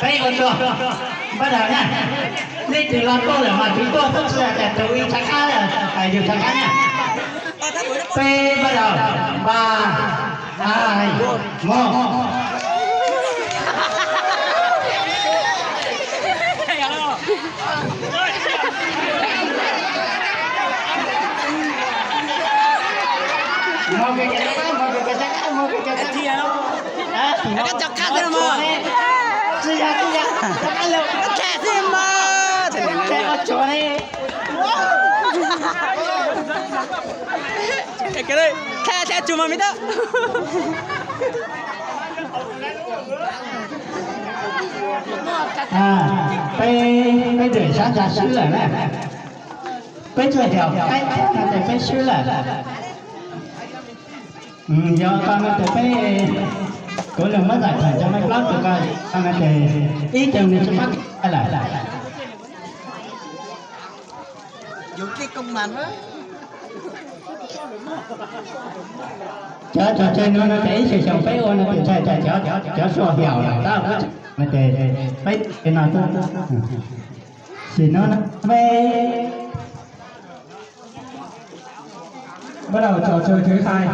cái ổn được bắt đầu nha đi từ lon cô để mà chúng tôi không sẽ để chú ý chắc khá là phải điều chắc khá nha P bắt đầu 3 2 1 một cái Nó chọc khác thế mà. Suy ra chắc ăn luôn Khác thế mà. chạy ở chỗ này Cái đây, khác chùm mà mới đó. bây để sáng ra xứ là này bây giờ theo cái là để bây xứ là do con nó phải của lần mới giải thể cho mấy blog được coi con nó thì ý tưởng này cho bắt lại Dùng cái công màn đó. cho chơi nó thấy sử dụng cái ô nó thì cho xua hiểu là tao có mà để phải cái nào tôi thì nó về Bắt đầu trò chơi thứ hai.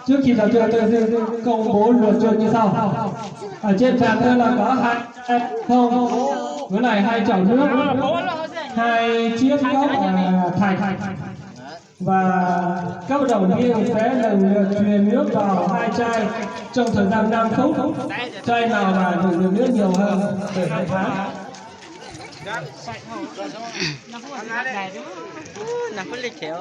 Trước khi trò chơi tôi công bố luật chơi như sau. Ở trên bàn thơ là có hai không, với lại hai chậu nước, hai chiếc cốc thạch và các đầu nghiêng sẽ lần lượt truyền nước vào hai chai trong thời gian 5 phút. Chai nào mà dùng được nước nhiều hơn để khai thác. Nó có lịch khéo.